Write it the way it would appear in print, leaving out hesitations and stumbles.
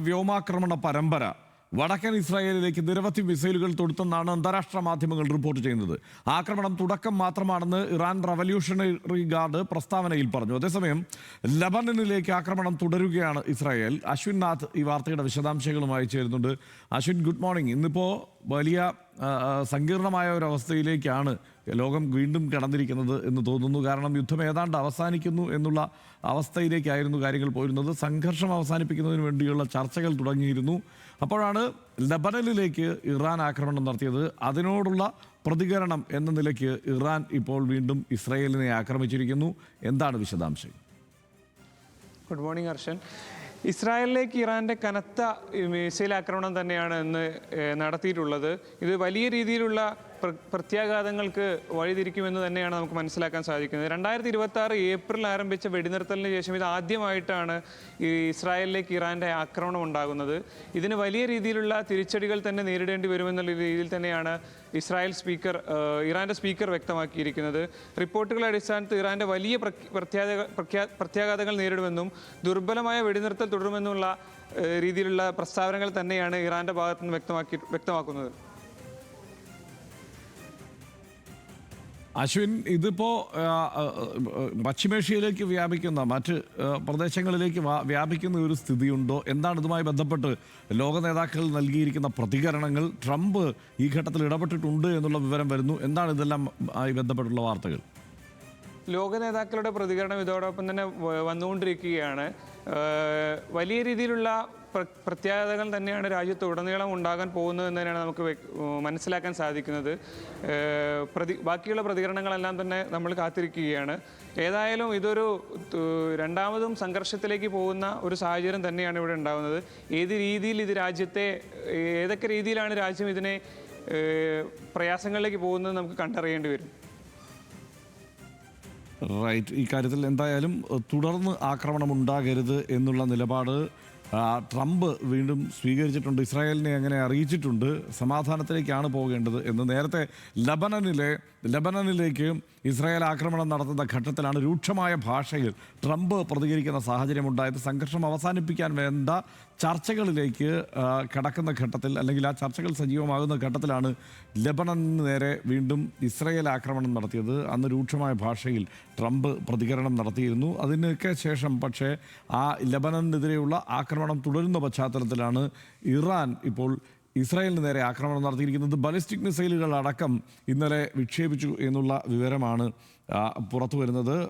വ്യോമാക്രമണ പരമ്പര വടക്കൻ ഇസ്രായേലിലേക്ക് നിരവധി മിസൈലുകൾ തൊടുത്തെന്നാണ് അന്താരാഷ്ട്ര മാധ്യമങ്ങൾ റിപ്പോർട്ട് ചെയ്യുന്നത്. ആക്രമണം തുടക്കം മാത്രമാണെന്ന് ഇറാൻ റവല്യൂഷണറി ഗാർഡ് പ്രസ്താവനയിൽ പറഞ്ഞു. അതേസമയം ലബനനിലേക്ക് ആക്രമണം തുടരുകയാണ് ഇസ്രായേൽ. അശ്വിൻ നാഥ് ഈ വാർത്തയുടെ വിശദാംശങ്ങളുമായി ചേരുന്നുണ്ട്. Ashwin, good morning. ഇന്നിപ്പോൾ വലിയ സങ്കീർണമായ ഒരു അവസ്ഥയിലേക്കാണ് ലോകം വീണ്ടും കടന്നിരിക്കുന്നത് എന്ന് തോന്നുന്നു. കാരണം യുദ്ധം ഏതാണ്ട് അവസാനിക്കുന്നു എന്നുള്ള അവസ്ഥയിലേക്കായിരുന്നു കാര്യങ്ങൾ പോയിരുന്നത്. സംഘർഷം അവസാനിപ്പിക്കുന്നതിന് വേണ്ടിയുള്ള ചർച്ചകൾ തുടങ്ങിയിരുന്നു. അപ്പോഴാണ് ലബനനിലേക്ക് ഇറാൻ ആക്രമണം നടത്തിയത്. അതിനോടുള്ള പ്രതികരണം എന്ന നിലയ്ക്ക് ഇറാൻ ഇപ്പോൾ വീണ്ടും ഇസ്രായേലിനെ ആക്രമിച്ചിരിക്കുന്നു. എന്താണ് വിശദാംശം? Good morning Harshan. ഇസ്രായേലിലേക്ക് ഇറാൻ്റെ കനത്ത മിസൈൽ ആക്രമണം തന്നെയാണ് ഇന്ന് നടത്തിയിട്ടുള്ളത്. ഇത് വലിയ രീതിയിലുള്ള പ്രത്യാഘാതങ്ങൾക്ക് വഴിതിരിക്കുമെന്ന് തന്നെയാണ് നമുക്ക് മനസ്സിലാക്കാൻ സാധിക്കുന്നത്. 2026 ഏപ്രിൽ ആരംഭിച്ച വെടിനിർത്തലിന് ശേഷം ഇത് ആദ്യമായിട്ടാണ് ഈ ഇസ്രായേലിലേക്ക് ഇറാൻ്റെ ആക്രമണം ഉണ്ടാകുന്നത്. ഇതിന് വലിയ രീതിയിലുള്ള തിരിച്ചടികൾ തന്നെ നേരിടേണ്ടി വരുമെന്നുള്ള രീതിയിൽ തന്നെയാണ് ഇറാൻ്റെ സ്പീക്കർ വ്യക്തമാക്കിയിരിക്കുന്നത്. റിപ്പോർട്ടുകളുടെ അടിസ്ഥാനത്തിൽ ഇറാൻ്റെ വലിയ പ്രത്യാഘാതങ്ങൾ നേരിടുമെന്നും ദുർബലമായ വെടിനിർത്തൽ തുടരുമെന്നുള്ള രീതിയിലുള്ള പ്രസ്താവനകൾ തന്നെയാണ് ഇറാൻ്റെ ഭാഗത്തു നിന്ന് വ്യക്തമാക്കുന്നത്. അശ്വിൻ, ഇതിപ്പോൾ പശ്ചിമേഷ്യയിലേക്ക് വ്യാപിക്കുന്ന മറ്റ് പ്രദേശങ്ങളിലേക്ക് വ്യാപിക്കുന്ന ഒരു സ്ഥിതിയുണ്ടോ? എന്താണ് ഇതുമായി ബന്ധപ്പെട്ട് ലോക നേതാക്കൾ നൽകിയിരിക്കുന്ന പ്രതികരണങ്ങൾ? ട്രംപ് ഈ ഘട്ടത്തിൽ ഇടപെട്ടിട്ടുണ്ട് എന്നുള്ള വിവരം വരുന്നു. എന്താണ് ഇതെല്ലാം ആയി ബന്ധപ്പെട്ടുള്ള വാർത്തകൾ? ലോക നേതാക്കളുടെ പ്രതികരണം ഇതോടൊപ്പം തന്നെ വന്നുകൊണ്ടിരിക്കുകയാണ്. വലിയ രീതിയിലുള്ള പ്രത്യാഘാതങ്ങൾ തന്നെയാണ് രാജ്യത്ത് ഉടനീളം ഉണ്ടാകാൻ പോകുന്നതെന്ന് തന്നെയാണ് നമുക്ക് മനസ്സിലാക്കാൻ സാധിക്കുന്നത്. ബാക്കിയുള്ള പ്രതികരണങ്ങളെല്ലാം തന്നെ നമ്മൾ കാത്തിരിക്കുകയാണ്. ഏതായാലും ഇതൊരു രണ്ടാമതും സംഘർഷത്തിലേക്ക് പോകുന്ന ഒരു സാഹചര്യം തന്നെയാണ് ഇവിടെ ഉണ്ടാകുന്നത്. ഏതൊക്കെ രീതിയിലാണ് രാജ്യം ഇതിനെ പ്രയാസങ്ങളിലേക്ക് പോകുന്നത് നമുക്ക് കണ്ടറിയേണ്ടി വരും. റൈറ്റ്. ഈ കാര്യത്തിൽ എന്തായാലും തുടർന്ന് ആക്രമണം ഉണ്ടാകരുത് എന്നുള്ള നിലപാട് ട്രംപ് വീണ്ടും സ്വീകരിച്ചിട്ടുണ്ട്. ഇസ്രായേലിനെ അങ്ങനെ അറിയിച്ചിട്ടുണ്ട്. സമാധാനത്തിലേക്കാണ് പോകേണ്ടത് എന്ന്. നേരത്തെ ലബനനിലേക്ക് ഇസ്രായേൽ ആക്രമണം നടത്തുന്ന ഘട്ടത്തിലാണ് രൂക്ഷമായ ഭാഷയിൽ ട്രംപ് പ്രതികരിക്കുന്ന സാഹചര്യമുണ്ടായത്. സംഘർഷം അവസാനിപ്പിക്കാൻ വേണ്ട ചർച്ചകളിലേക്ക് കടക്കുന്ന ഘട്ടത്തിൽ, അല്ലെങ്കിൽ ആ ചർച്ചകൾ സജീവമാകുന്ന ഘട്ടത്തിലാണ് ലബനന് നേരെ വീണ്ടും ഇസ്രായേൽ ആക്രമണം നടത്തിയത്. അന്ന് രൂക്ഷമായ ഭാഷയിൽ ട്രംപ് പ്രതികരണം നടത്തിയിരുന്നു. അതിനൊക്കെ ശേഷം പക്ഷേ ആ ലബനനെതിരെയുള്ള ആക്രമണം തുടരുന്ന പശ്ചാത്തലത്തിലാണ് ഇറാൻ ഇപ്പോൾ ഇസ്രായേലിന് നേരെ ആക്രമണം നടത്തിയിരിക്കുന്നത്. ബാലിസ്റ്റിക് മിസൈലുകൾ അടക്കം ഇന്നലെ വിക്ഷേപിച്ചു എന്നുള്ള വിവരമാണ് പുറത്തു വരുന്നത്.